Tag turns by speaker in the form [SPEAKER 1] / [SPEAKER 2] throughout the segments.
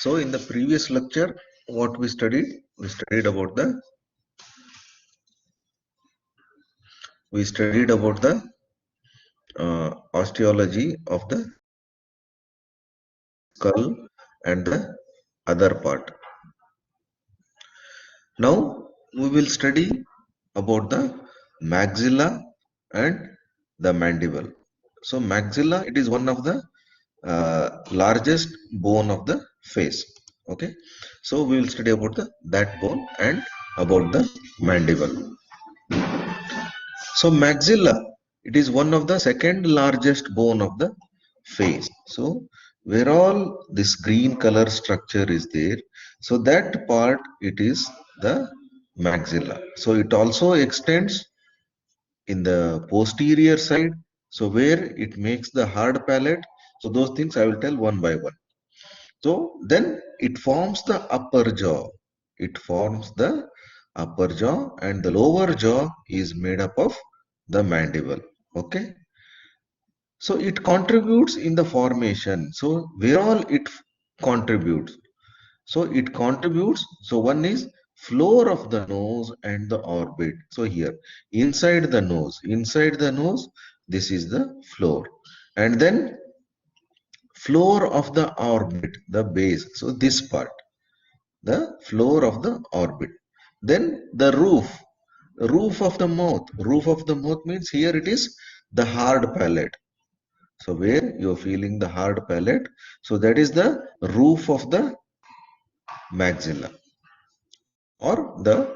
[SPEAKER 1] So in the previous lecture, what we studied about the osteology of the skull and the other part. Now we will study about the maxilla and the mandible. So maxilla, it is one of the largest bone of the face. Okay, so we will study about that bone and about the mandible. So maxilla, it is one of the second largest bone of the face. So where all this green color structure is there, so that part it is the maxilla. So it also extends in the posterior side. So where it makes the hard palate. So those things I will tell one by one. So then it forms the upper jaw. It forms the upper jaw, and the lower jaw is made up of the mandible. Okay. So it contributes in the formation. So where all it contributes. So it contributes. So one is floor of the nose and the orbit. So here inside the nose, this is the floor. And then floor of the orbit, the base. So this part, the floor of the orbit. Then the roof of the mouth. Roof of the mouth means here it is the hard palate. So where you're feeling the hard palate, so that is the roof of the maxilla or the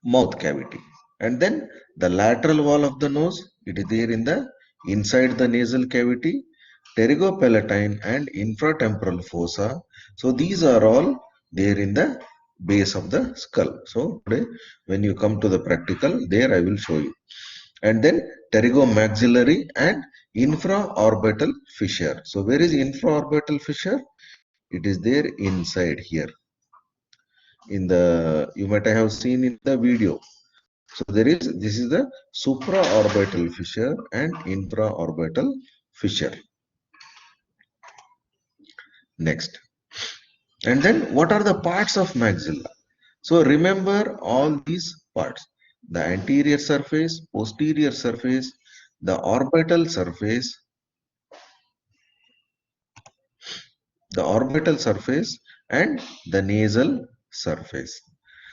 [SPEAKER 1] mouth cavity. And then the lateral wall of the nose, it is there in the inside the nasal cavity, pterygopalatine and infratemporal fossa. So these are all there in the base of the skull. So today when you come to the practical, there I will show you. And then pterygomaxillary and infraorbital fissure. So where is infraorbital fissure? It is there inside here. In the, you might have seen in the video. So this is the supraorbital fissure and infraorbital fissure. Next. And then what are the parts of maxilla? So remember all these parts. The anterior surface, posterior surface, the orbital surface, and the nasal surface.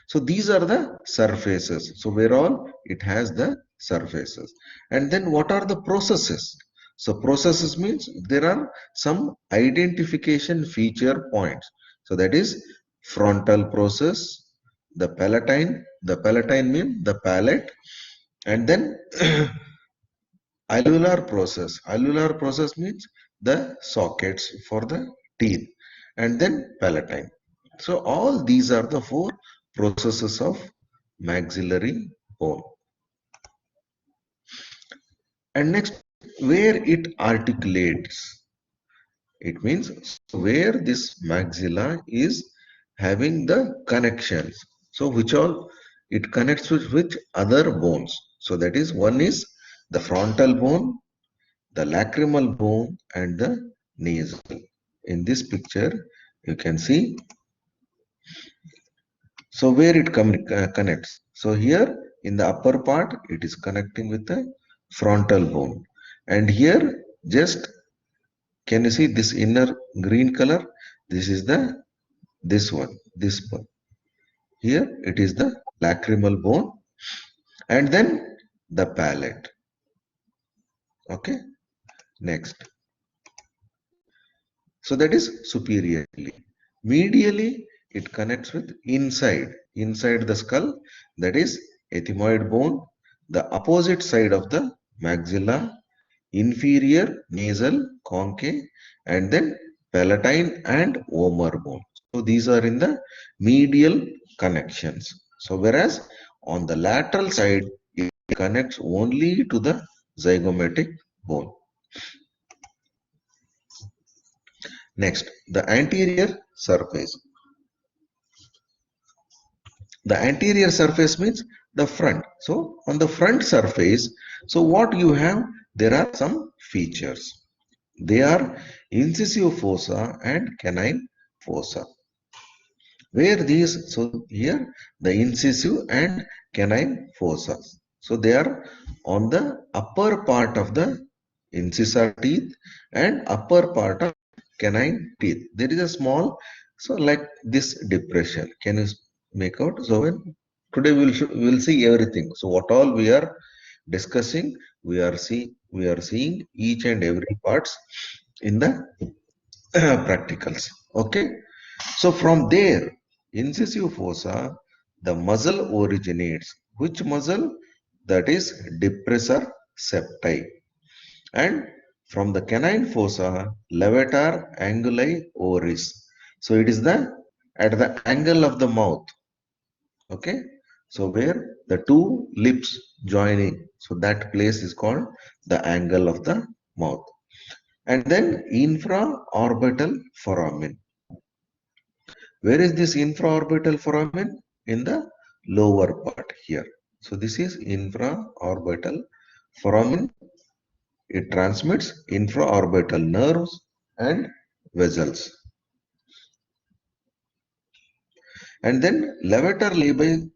[SPEAKER 1] So these are the surfaces. So where all it has the surfaces. And then what are the processes? So processes means there are some identification feature points. So that is frontal process, the palatine. The palatine means the palate. And then alveolar process. Alveolar process means the sockets for the teeth. And then palatine. So all these are the four processes of maxillary bone. And next, where it articulates. It means where this maxilla is having the connections. So which all it connects with which other bones. So that is, one is the frontal bone, the lacrimal bone, and the nasal. In this picture, you can see. So where it connects. So here in the upper part, it is connecting with the frontal bone. And here just, can you see this inner green color? This is this one. Here it is the lacrimal bone, and then the palate. Okay. Next. So that is superiorly. Medially, it connects with inside the skull, that is ethmoid bone, the opposite side of the maxilla, inferior nasal concave, and then palatine and vomer bone. So these are in the medial connections. So whereas on the lateral side, it connects only to the zygomatic bone. Next, the anterior surface. The anterior surface means the front. So on the front surface, so what you have, there are some features. They are incisive fossa and canine fossa. Where these, so here the incisive and canine fossa. So they are on the upper part of the incisor teeth and upper part of canine teeth. There is a small, so like this depression. Can you make out? So when today we will see everything. So what all we are discussing, we are seeing each and every parts in the practicals. Okay. So from there, incisive fossa, the muscle originates. Which muscle? That is depressor septi. And from the canine fossa, levator anguli oris. So it is the at the angle of the mouth. Okay. So where the two lips joining. So that place is called the angle of the mouth. And then infraorbital foramen. Where is this infraorbital foramen? In the lower part here. So this is infraorbital foramen. It transmits infraorbital nerves and vessels. And then levator labii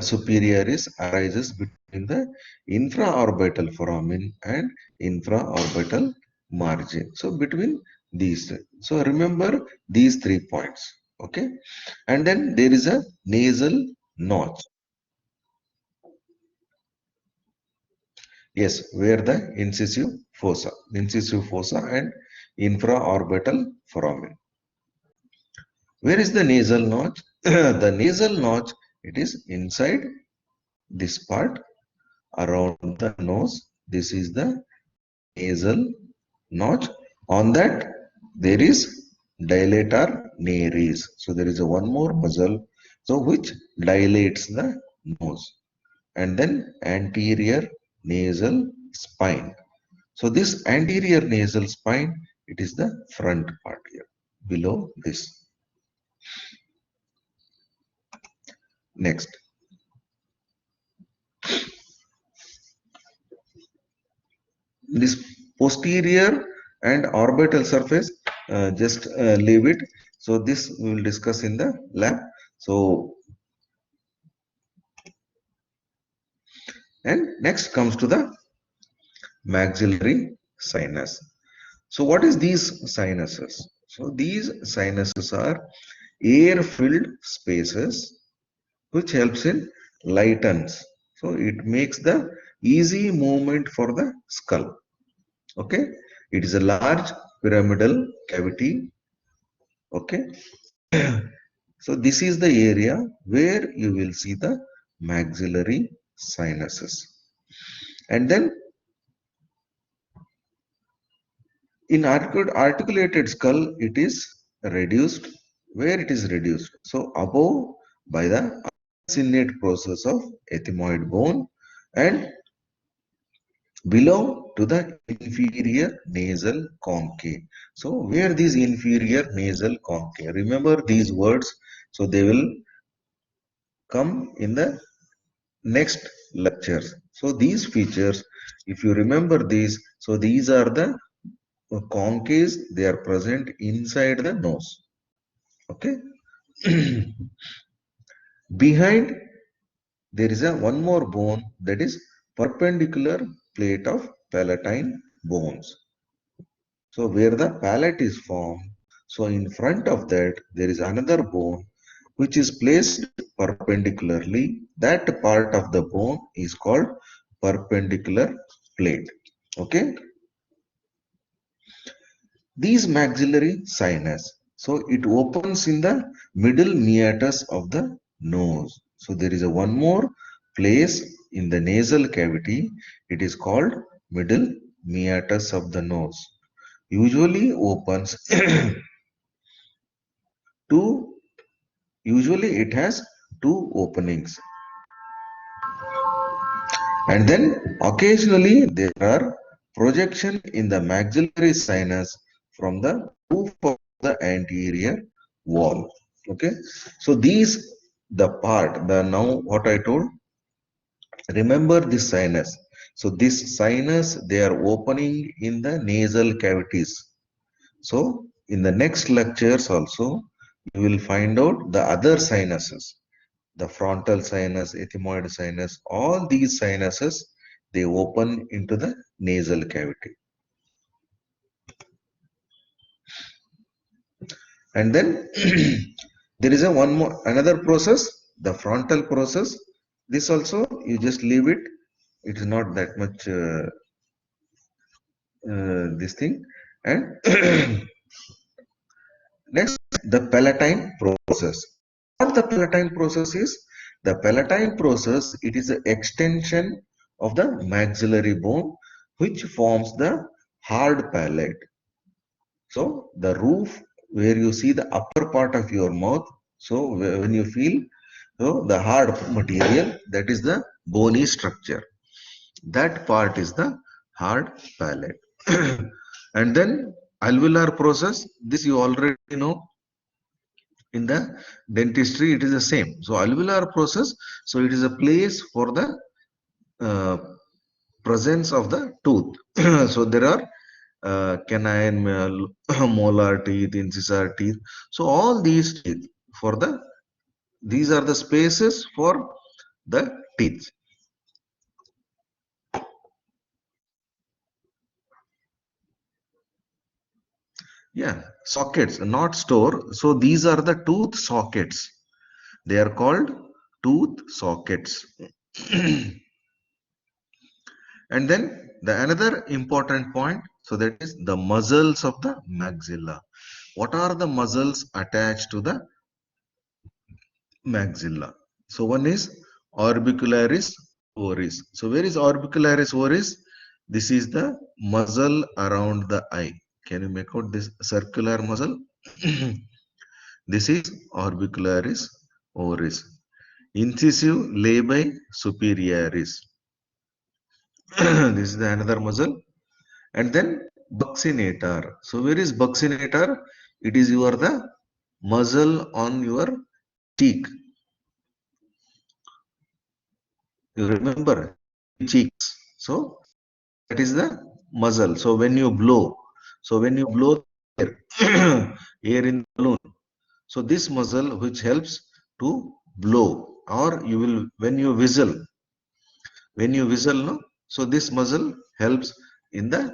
[SPEAKER 1] superioris arises between the infraorbital foramen and infraorbital margin. So between these, so remember these 3 points. Okay. And then there is a nasal notch. Yes, where the incisive fossa and infraorbital foramen. Where is the nasal notch? The nasal notch, it is inside this part around the nose. This is the nasal notch. On that, there is dilator nares. So there is a one more muscle, so which dilates the nose. And then anterior nasal spine. So this anterior nasal spine, it is the front part here, below this. Next, this posterior and orbital surface, just leave it. So this we will discuss in the lab. So, and next comes to the maxillary sinus. So what is these sinuses? So these sinuses are air-filled spaces which helps in lightens. So it makes the easy movement for the skull. Okay. It is a large pyramidal cavity. Okay. So this is the area where you will see the maxillary sinuses. And then in articulated skull, it is reduced. Where it is reduced? So above by the innate process of ethmoid bone and below to the inferior nasal concave. So where this inferior nasal concave? Remember these words. So they will come in the next lectures. So these features, if you remember these, so these are the concaves. They are present inside the nose. Okay. Behind there is a one more bone, that is perpendicular plate of palatine bones. So where the palate is formed, so in front of that there is another bone which is placed perpendicularly. That part of the bone is called perpendicular plate. Okay. These maxillary sinus, so it opens in the middle meatus of the nose. So there is a one more place in the nasal cavity. It is called middle meatus of the nose. Usually opens two. Usually it has two openings, and then occasionally there are projection in the maxillary sinus from the roof of the anterior wall. Okay. So these, the part, the now what I told, remember this sinus. So this sinus, they are opening in the nasal cavities. So in the next lectures also, you will find out the other sinuses, the frontal sinus, ethmoid sinus, all these sinuses, they open into the nasal cavity. And then there is a one more another process, the frontal process. This also you just leave it. It is not that much this thing. And next, the palatine process. What the palatine process is? The palatine process, it is an extension of the maxillary bone which forms the hard palate. So the roof where you see the upper part of your mouth, so when you feel so the hard material, that is the bony structure. That part is the hard palate. And then alveolar process, this you already know. In the dentistry it is the same. So alveolar process, so it is a place for the uh, presence of the tooth. So there are canine, molar teeth, incisor teeth, so all these teeth for the these are the spaces for the teeth. Yeah, sockets, not store. So these are the tooth sockets, they are called tooth sockets. And then the another important point, so that is the muscles of the maxilla. What are the muscles attached to the maxilla? So one is orbicularis oris. So where is orbicularis oris? This is the muscle around the eye. Can you make out this circular muscle? This is orbicularis oris. Incisive labii superioris. This is the another muscle. And then buccinator. So where is buccinator? It is your the muscle on your cheek. You remember cheeks. So that is the muscle. So when you blow, so when you blow air, air in the balloon, so this muscle which helps to blow, or you will when you whistle, no, so this muscle helps in the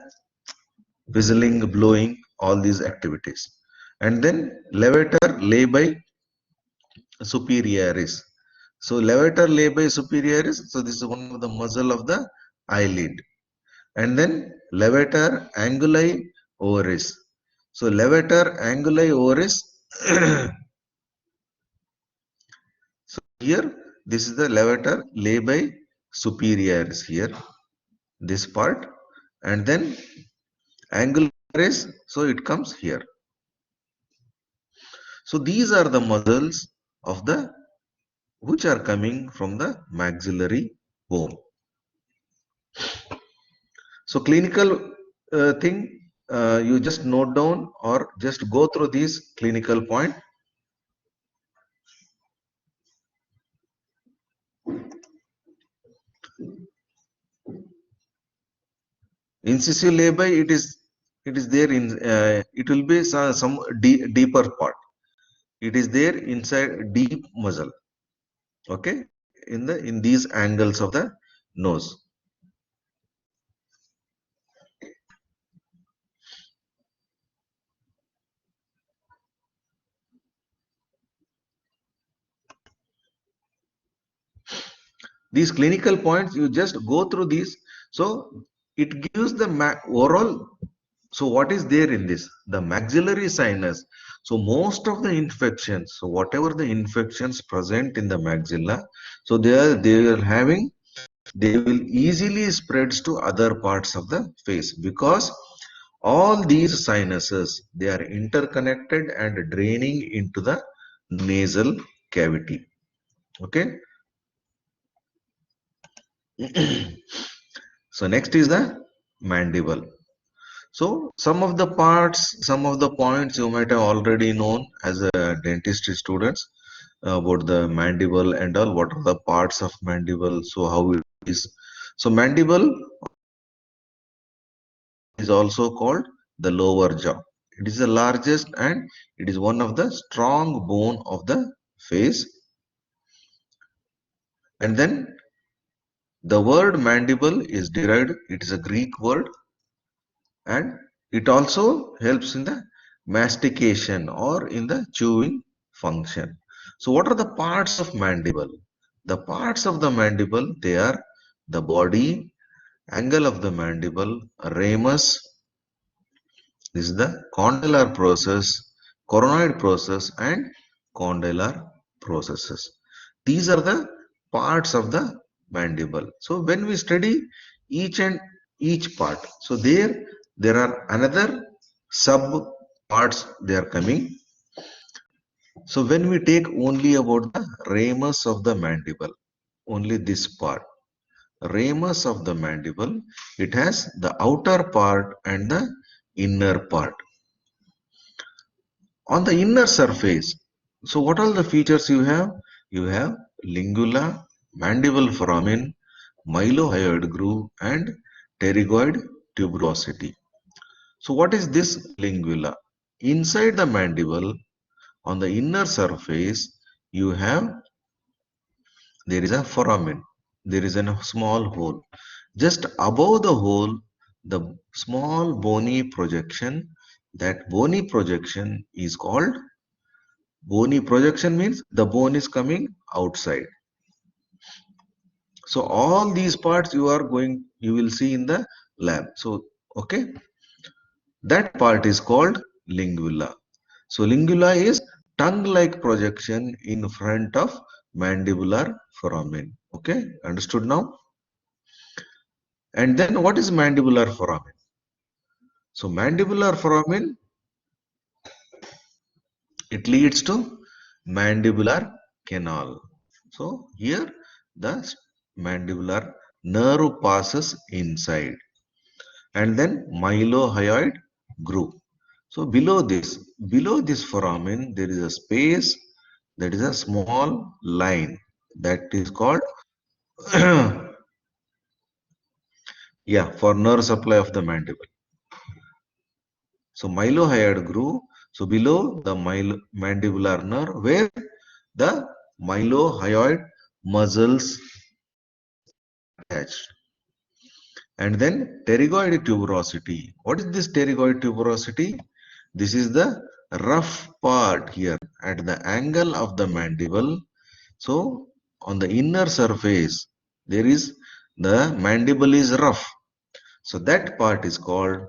[SPEAKER 1] whistling, blowing, all these activities. And then levator labii superioris. So levator labii superioris. So this is one of the muscle of the eyelid. And then levator anguli oris. So levator anguli oris. So here this is the levator labii superioris here. This part. And then angularis. So it comes here. So these are the muscles of the which are coming from the maxillary bone. So clinical thing, you just note down or just go through these clinical point. Incisive labii, it is there in it will be some deeper part. It is there inside deep muscle. Okay, in these angles of the nose. These clinical points, you just go through these. So it gives the overall. So what is there in this? The maxillary sinus. So most of the infections, so whatever the infections present in the maxilla, so they will easily spreads to other parts of the face, because all these sinuses, they are interconnected and draining into the nasal cavity. Okay. So next is the mandible. So some of the parts, some of the points you might have already known as a dentistry students about the mandible and all. What are the parts of mandible? So how it is? So mandible is also called the lower jaw. It is the largest and it is one of the strong bone of the face. And then the word mandible is derived, it is a Greek word, and it also helps in the mastication or in the chewing function. So what are the parts of mandible? The parts of the mandible, they are the body, angle of the mandible, ramus, this is the condylar process, coronoid process and condylar processes. These are the parts of the mandible. So when we study each and each part, so there are another sub parts they are coming. So when we take only about the ramus of the mandible, only this part, ramus of the mandible, it has the outer part and the inner part. On the inner surface, so what are the features you have? You have lingula, mandible foramen, mylohyoid groove, and pterygoid tuberosity. So what is this lingula? Inside the mandible, on the inner surface, you have, there is a foramen. There is a small hole. Just above the hole, the small bony projection, that bony projection is called bony projection, means the bone is coming outside. So all these parts you will see in the lab. So, okay, that part is called lingula. So lingula is tongue-like projection in front of mandibular foramen. Okay, understood now? And then what is mandibular foramen? So mandibular foramen, it leads to mandibular canal. So here the mandibular nerve passes inside and then mylohyoid groove. So below this foramen, there is a space, that is a small line, that is called yeah, for nerve supply of the mandible. So mylohyoid groove. So below the mandibular nerve, where the mylohyoid muscles attached. And then pterygoid tuberosity. What is this pterygoid tuberosity? This is the rough part here at the angle of the mandible. So on the inner surface, there is the mandible is rough. So that part is called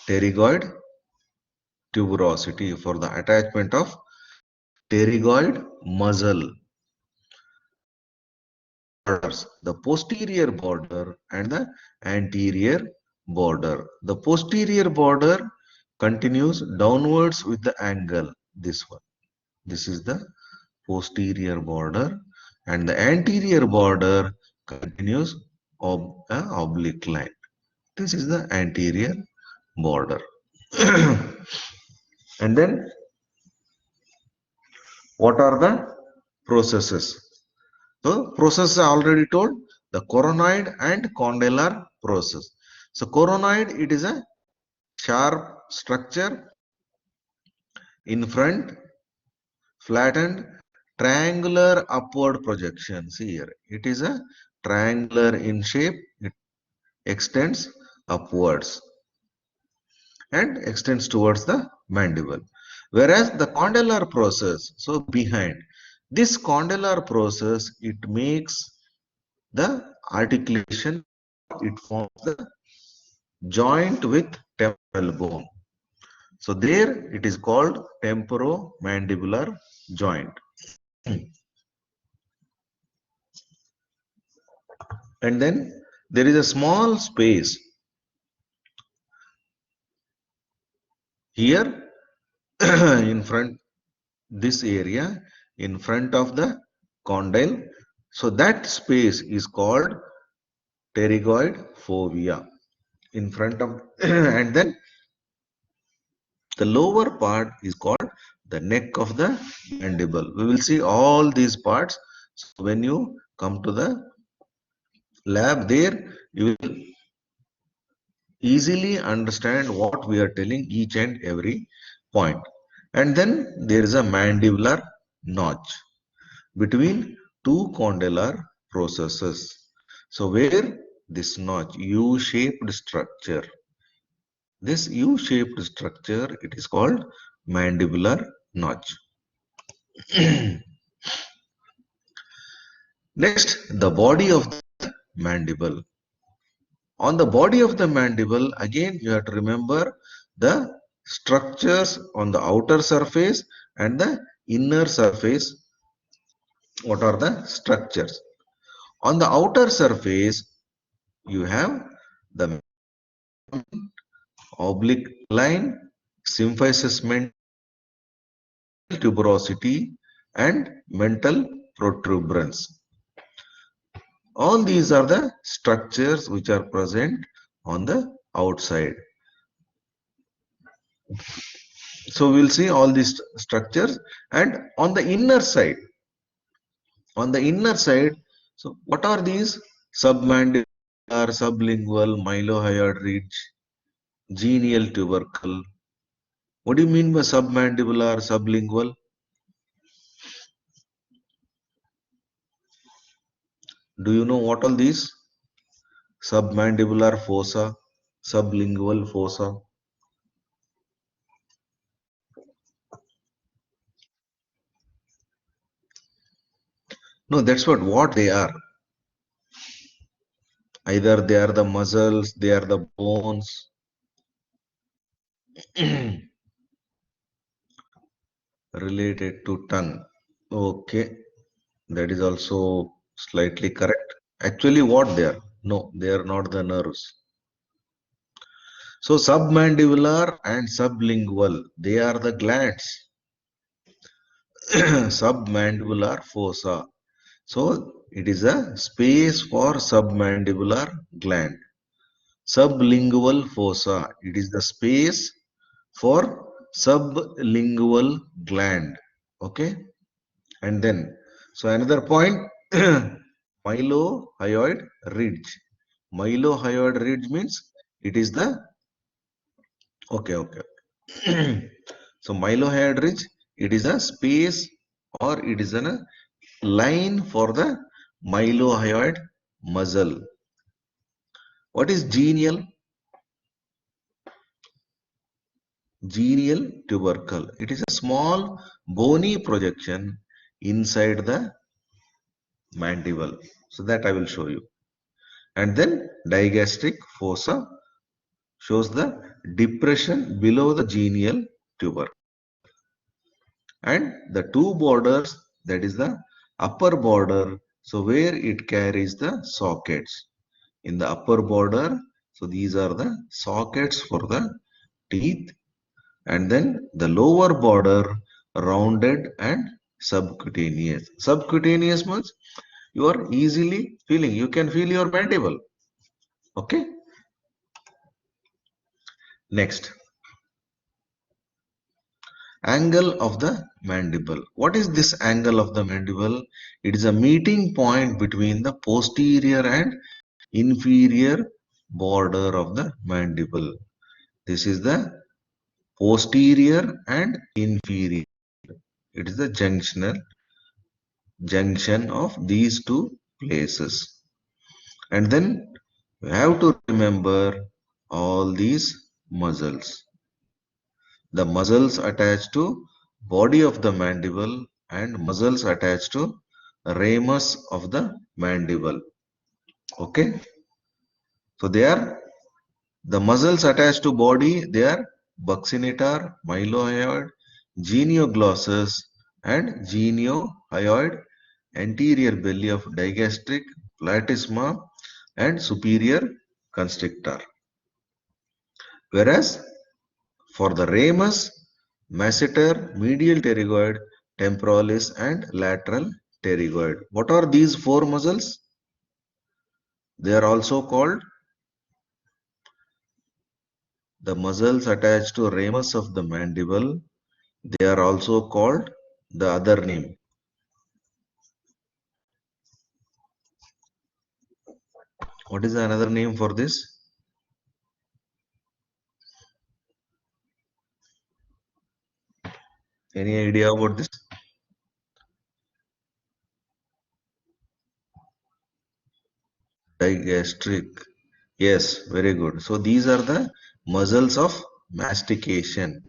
[SPEAKER 1] pterygoid tuberosity for the attachment of pterygoid muscle. The posterior border and the anterior border. The posterior border continues downwards with the angle, this one. This is the posterior border and the anterior border continues oblique line. This is the anterior border. And then what are the processes? So process I already told, the coronoid and condylar process. So coronoid, it is a sharp structure in front, flattened, triangular upward projections here. It is a triangular in shape, it extends upwards and extends towards the mandible. Whereas the condylar process, so behind, this condylar process, it makes the articulation, it forms the joint with temporal bone. So there it is called temporomandibular joint. And then there is a small space here in front, this area in front of the condyle. So that space is called pterygoid fovea in front of and then the lower part is called the neck of the mandible. We will see all these parts. So when you come to the lab, there easily understand what we are telling each and every point. And then there is a mandibular notch between two condylar processes. So where this notch, U-shaped structure, this U-shaped structure, it is called mandibular notch. Next, the body of the mandible. On the body of the mandible, again you have to remember the structures on the outer surface and the inner surface. What are the structures? On the outer surface, you have the oblique line, symphysis mental tuberosity, and mental protuberance. All these are the structures which are present on the outside. So we'll see all these structures, and on the inner side, so what are these? Submandibular, sublingual, mylohyoid ridge, genial tubercle. What do you mean by submandibular, sublingual? Do you know what all these? Submandibular fossa, sublingual fossa. No, that's what they are. Either they are the muscles, they are the bones. Related to tongue. Okay, that is also slightly correct. Actually, what they are? No, they are not the nerves. So submandibular and sublingual, they are the glands. Submandibular fossa. So it is a space for submandibular gland. Sublingual fossa, it is the space for sublingual gland. Okay. And then, so another point, mylohyoid ridge. Mylohyoid ridge means it is the, okay, okay. So mylohyoid ridge, it is a space or it is a line for the mylohyoid muscle. What is genial? Genial tubercle. It is a small bony projection inside the mandible. So that I will show you. And then digastric fossa shows the depression below the genial tuber. And the two borders, that is the upper border, so where it carries the sockets. In the upper border, so these are the sockets for the teeth, and then the lower border rounded and subcutaneous. Subcutaneous means you are easily feeling, you can feel your mandible. Okay. Next, angle of the mandible. What is this angle of the mandible? It is a meeting point between the posterior and inferior border of the mandible. This is the posterior and inferior. It is the junction of these two places. And then you have to remember all these muscles. The muscles attached to body of the mandible and muscles attached to ramus of the mandible. Okay. So they are the muscles attached to body. They are buccinator, mylohyoid, genioglossus, and geniohyoid, anterior belly of digastric, platysma, and superior constrictor. Whereas for the ramus, masseter, medial pterygoid, temporalis, and lateral pterygoid. What are these four muscles? They are also called the muscles attached to ramus of the mandible. They are also called the other name. What is another name for this? Any idea about this? Digastric. Yes, very good. So these are the muscles of mastication.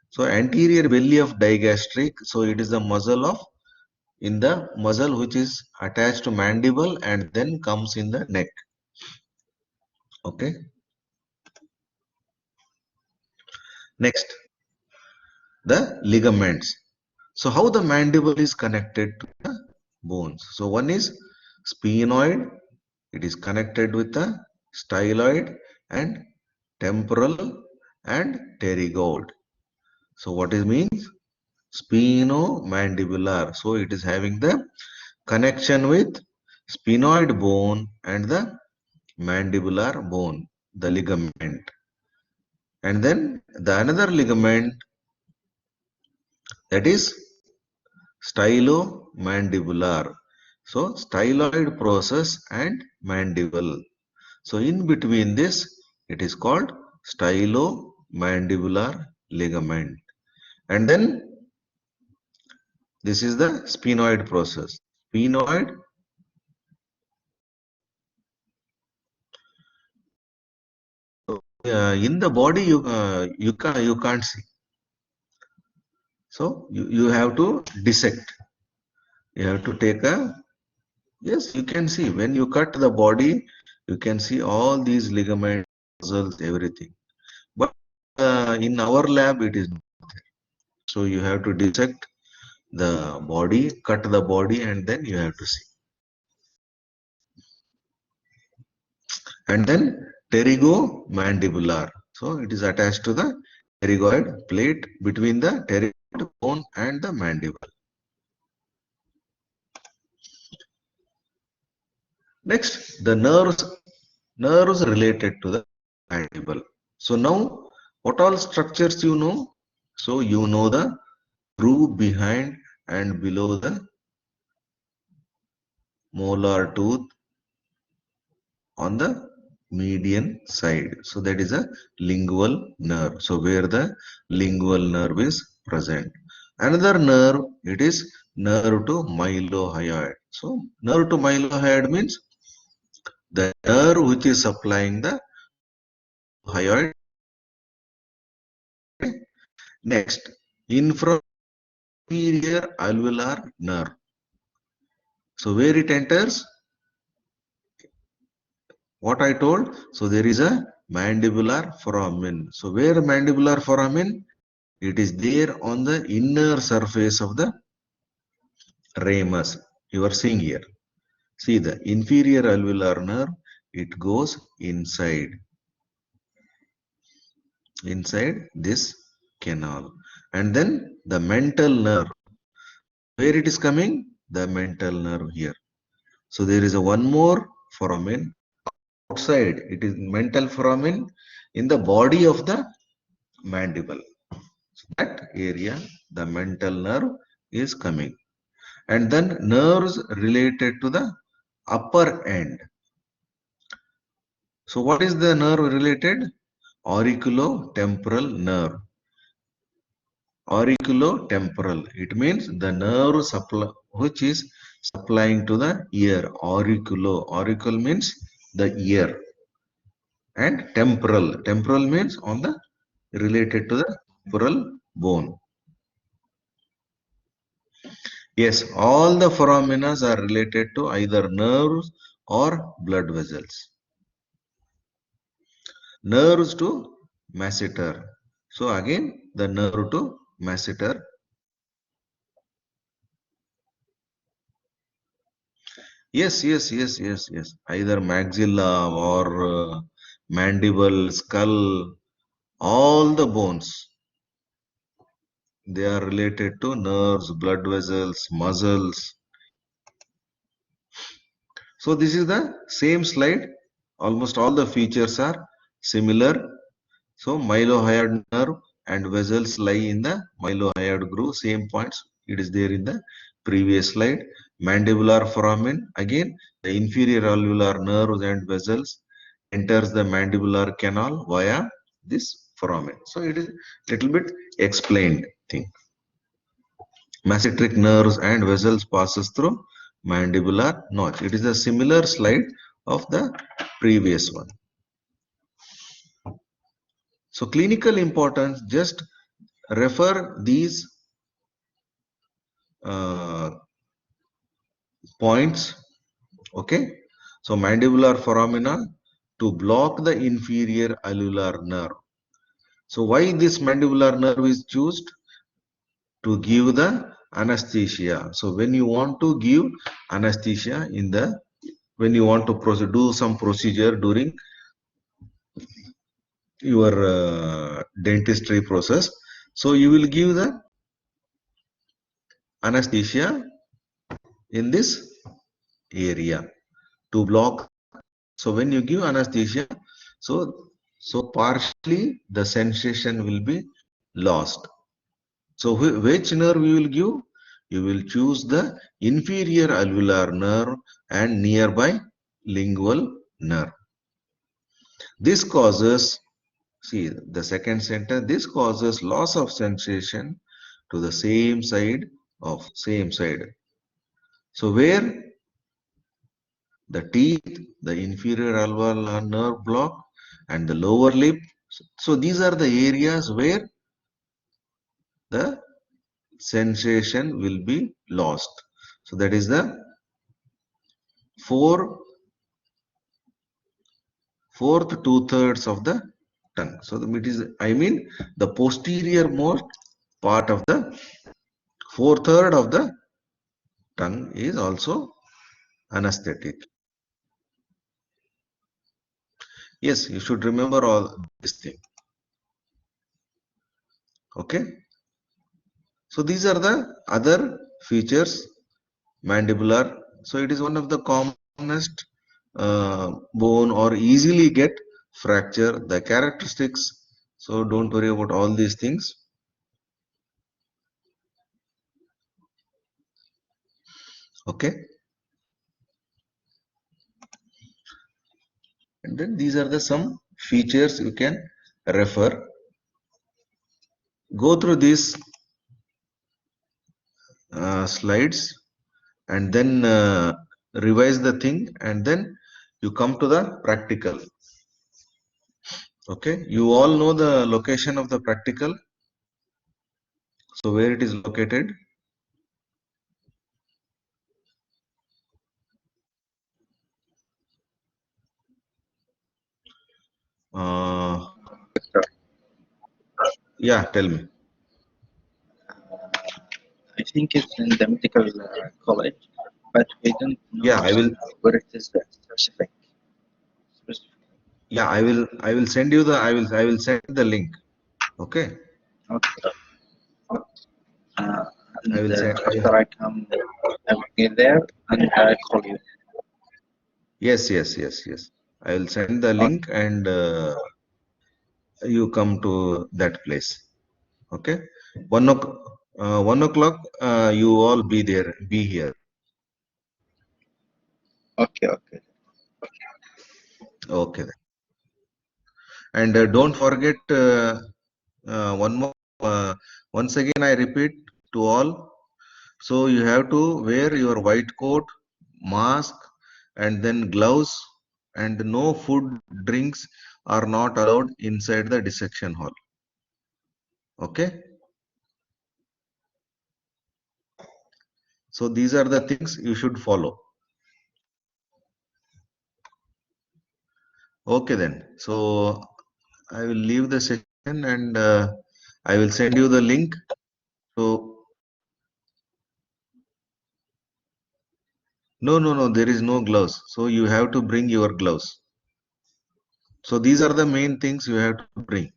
[SPEAKER 1] So anterior belly of digastric. So it is the muscle of in the muscle which is attached to mandible and then comes in the neck. Okay. Next, the ligaments. So how the mandible is connected to the bones? So one is sphenoid. It is connected with the styloid and temporal and pterygoid. So what it means? Sphenomandibular. So it is having the connection with sphenoid bone and the mandibular bone, the ligament. And then the another ligament, that is stylomandibular. So styloid process and mandible. So in between this, it is called stylomandibular ligament. And then this is the sphenoid process. Sphenoid, in the body you can't see. So you have to dissect. You have to take a, yes, you can see when you cut the body, you can see all these ligaments, muscles, everything. But in our lab, it is not. So you have to dissect the body, cut the body, and then you have to see. And then pterygomandibular. So it is attached to the pterygoid plate between the pterygoid bone and the mandible. Next, the nerves related to the mandible. So now, what all structures you know? So you know the groove behind and below the molar tooth on the median side. So that is a lingual nerve. So where the lingual nerve is present. Another nerve, it is nerve to mylohyoid. So nerve to mylohyoid means the nerve which is supplying the hyoid. Next, inferior alveolar nerve. So where it enters, what I told, so there is a mandibular foramen. So where mandibular foramen, it is there on the inner surface of the ramus. You are seeing here. See the inferior alveolar nerve, it goes inside this canal. And then the mental nerve, where it is coming, the mental nerve here. So there is a one more foramen outside. It is mental foramen in the body of the mandible. So that area, the mental nerve is coming. And then nerves related to the upper end. So what is the nerve related? Auriculotemporal nerve. Auriculotemporal. It means the nerve supply which is supplying to the ear. Auriculo. Auricle means the ear. And temporal. Temporal means on the related to the temporal bone. Yes, all the foramina are related to either nerves or blood vessels. Nerves to masseter. So again, the nerve to masseter. Yes, yes, yes, yes, yes. Either maxilla or mandible, skull, all the bones, they are related to nerves, blood vessels, muscles. So this is the same slide. Almost all the features are similar. So mylohyoid nerve and vessels lie in the mylohyoid groove. Same points. It is there in the previous slide. Mandibular foramen. Again, the inferior alveolar nerves and vessels enters the mandibular canal via this foramen. So it is little bit explained thing. Masseteric nerves and vessels passes through mandibular notch. It is a similar slide of the previous one. So clinical importance, just refer these uh, points. Okay. So mandibular foramina to block the inferior alveolar nerve. So why this mandibular nerve is chosen? To give the anesthesia. So when you want to give anesthesia when you want to do some procedure during your dentistry process, so you will give the anesthesia in this area to block. So when you give anesthesia, so partially the sensation will be lost. So which nerve you will give? You will choose the inferior alveolar nerve and nearby lingual nerve. This causes, see the second sentence, this causes loss of sensation to the same side. So where the teeth, the inferior alveolar nerve block and the lower lip. So these are the areas where the sensation will be lost. So that is the fourth 2/3 of the tongue. So it is, I mean, the posterior most part of the 4/3 of the tongue is also anesthetic. Yes, you should remember all this thing. Okay. So these are the other features mandibular. So it is one of the commonest bone or easily get fracture. The characteristics. So don't worry about all these things. Okay. And then these are the some features you can refer. Go through these slides and then revise the thing, and then you come to the practical. Okay, you all know the location of the practical. So where it is located? Uh, yeah, tell me.
[SPEAKER 2] I think it's in the medical college, but we don't know
[SPEAKER 1] Yeah, I will.
[SPEAKER 2] where it is specific.
[SPEAKER 1] Yeah, I will send you the. I will send the link. Okay.
[SPEAKER 2] Okay. Uh,
[SPEAKER 1] I
[SPEAKER 2] and
[SPEAKER 1] will send.
[SPEAKER 2] after I will get there and I call you.
[SPEAKER 1] Yes, yes, yes, yes. I will send the
[SPEAKER 2] Okay.
[SPEAKER 1] link and you come to that place. Okay. 1 o'clock. You all be there. Be here.
[SPEAKER 2] Okay. Okay.
[SPEAKER 1] Okay. And don't forget one more. Once again, I repeat to all. So you have to wear your white coat, mask, and then gloves. And no food, drinks are not allowed inside the dissection hall. Okay. So these are the things you should follow. Okay then. So I will leave the session and I will send you the link. So no, there is no gloves. So you have to bring your gloves. So these are the main things you have to bring.